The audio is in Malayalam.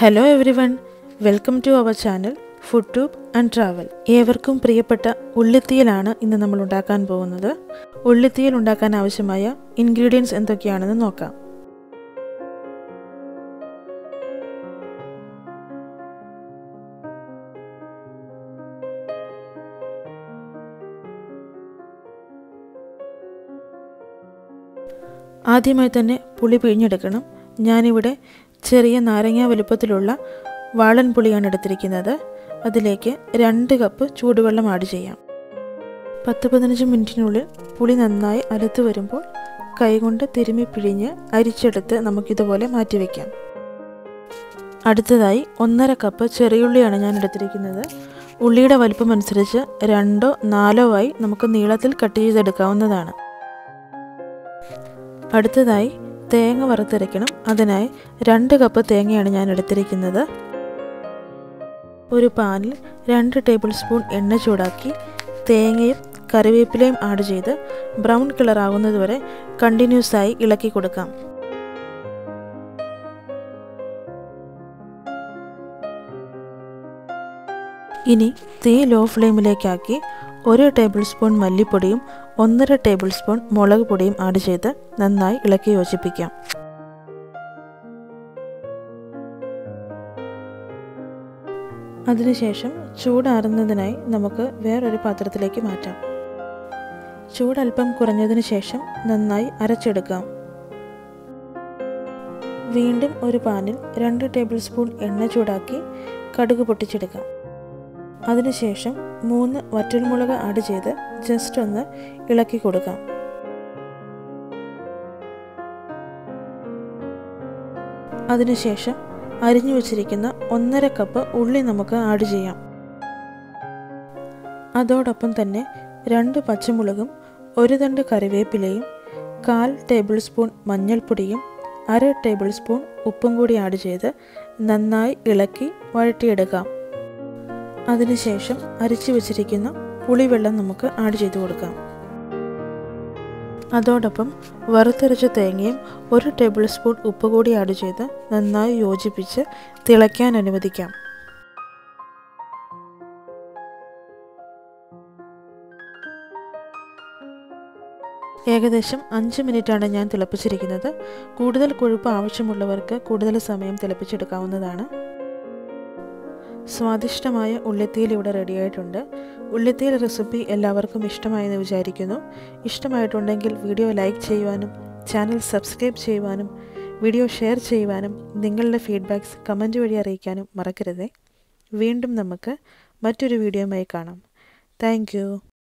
Hello everyone, welcome to our channel Foodtube and Travel. ഏവർക്കും പ്രിയപ്പെട്ട ഉള്ളിത്തീയലാണ് ഇന്ന് നമ്മൾ ഉണ്ടാക്കാൻ പോകുന്നത്. ഉള്ളിത്തീയൽ ഉണ്ടാക്കാൻ ആവശ്യമായ ഇൻഗ്രീഡിയൻസ് എന്തൊക്കെയാണെന്ന് നോക്കാം. ആദ്യമായി തന്നെ പുളി പിഴിഞ്ഞെടുക്കണം. ഞാനിവിടെ ചെറിയ നാരങ്ങ വലുപ്പത്തിലുള്ള വാളൻ പുളിയാണ് എടുത്തിരിക്കുന്നത്. അതിലേക്ക് 2 കപ്പ് ചൂടുവെള്ളം ആഡ് ചെയ്യാം. 10-15 മിനിറ്റിനുള്ളിൽ പുളി നന്നായി അലുത്ത് വരുമ്പോൾ കൈകൊണ്ട് തിരുമ്മി പിഴിഞ്ഞ് അരിച്ചെടുത്ത് നമുക്കിതുപോലെ മാറ്റിവെക്കാം. അടുത്തതായി 1.5 കപ്പ് ചെറിയുള്ളിയാണ് ഞാൻ എടുത്തിരിക്കുന്നത്. ഉള്ളിയുടെ വലുപ്പം അനുസരിച്ച് 2-4 ആയി നമുക്ക് നീളത്തിൽ കട്ട് ചെയ്തെടുക്കാവുന്നതാണ്. അടുത്തതായി തേങ്ങ വറുത്തരയ്ക്കണം. അതിനായി 2 കപ്പ് തേങ്ങയാണ് ഞാൻ എടുത്തിരിക്കുന്നത്. ഒരു പാനിൽ 2 ടേബിൾ സ്പൂൺ എണ്ണ ചൂടാക്കി തേങ്ങയും കറിവേപ്പിലയും ആഡ് ചെയ്ത് ബ്രൗൺ കളർ ആകുന്നതുവരെ കണ്ടിന്യൂസ് ആയി ഇളക്കി കൊടുക്കാം. ഇനി തീ ലോ ഫ്ലെയിമിലേക്കാക്കി 1 ടേബിൾ സ്പൂൺ മല്ലിപ്പൊടിയും 1.5 ടേബിൾ സ്പൂൺ മുളക് പൊടിയും ആഡ് ചെയ്ത് നന്നായി ഇളക്കി യോജിപ്പിക്കാം. അതിനുശേഷം ചൂടാറുന്നതിനായി നമുക്ക് വേറൊരു പാത്രത്തിലേക്ക് മാറ്റാം. ചൂടൽപ്പം കുറഞ്ഞതിന് ശേഷം നന്നായി അരച്ചെടുക്കാം. വീണ്ടും ഒരു പാനിൽ 2 ടേബിൾ സ്പൂൺ എണ്ണ ചൂടാക്കി കടുക് പൊട്ടിച്ചെടുക്കാം. അതിനുശേഷം 3 വറ്റൽമുളക് ആഡ് ചെയ്ത് ജസ്റ്റ് ഒന്ന് ഇളക്കി കൊടുക്കാം. അതിനുശേഷം അരിഞ്ഞു വച്ചിരിക്കുന്ന 1.5 കപ്പ് ഉള്ളി നമുക്ക് ആഡ് ചെയ്യാം. അതോടൊപ്പം തന്നെ 2 പച്ചമുളകും 1 തണ്ട് കറിവേപ്പിലയും 1/4 ടേബിൾ സ്പൂൺ മഞ്ഞൾപ്പൊടിയും 1/2 ടേബിൾ സ്പൂൺ ഉപ്പും കൂടി ആഡ് ചെയ്ത് നന്നായി ഇളക്കി വഴറ്റിയെടുക്കാം. അതിനുശേഷം അരിച്ചു വച്ചിരിക്കുന്ന പുളിവെള്ളം നമുക്ക് ആഡ് ചെയ്ത് കൊടുക്കാം. അതോടൊപ്പം വറുത്തരച്ച തേങ്ങയും 1 ടേബിൾ സ്പൂൺ ഉപ്പ് കൂടി ആഡ് ചെയ്ത് നന്നായി യോജിപ്പിച്ച് തിളയ്ക്കാൻ അനുവദിക്കാം. ഏകദേശം 5 മിനിറ്റാണ് ഞാൻ തിളപ്പിച്ചിരിക്കുന്നത്. കൂടുതൽ കൊഴുപ്പ് ആവശ്യമുള്ളവർക്ക് കൂടുതൽ സമയം തിളപ്പിച്ചെടുക്കാവുന്നതാണ്. സ്വാദിഷ്ടമായ ഉള്ളിത്തീയൽ ഇവിടെ റെഡിയായിട്ടുണ്ട്. ഉള്ളിത്തീയൽ റെസിപ്പി എല്ലാവർക്കും ഇഷ്ടമായെന്ന് വിചാരിക്കുന്നു. ഇഷ്ടമായിട്ടുണ്ടെങ്കിൽ വീഡിയോ ലൈക്ക് ചെയ്യുവാനും ചാനൽ സബ്സ്ക്രൈബ് ചെയ്യുവാനും വീഡിയോ ഷെയർ ചെയ്യുവാനും നിങ്ങളുടെ ഫീഡ്ബാക്ക്സ് കമൻറ്റ് വഴി അറിയിക്കാനും മറക്കരുതേ. വീണ്ടും നമുക്ക് മറ്റൊരു വീഡിയോയുമായി കാണാം. Thank you.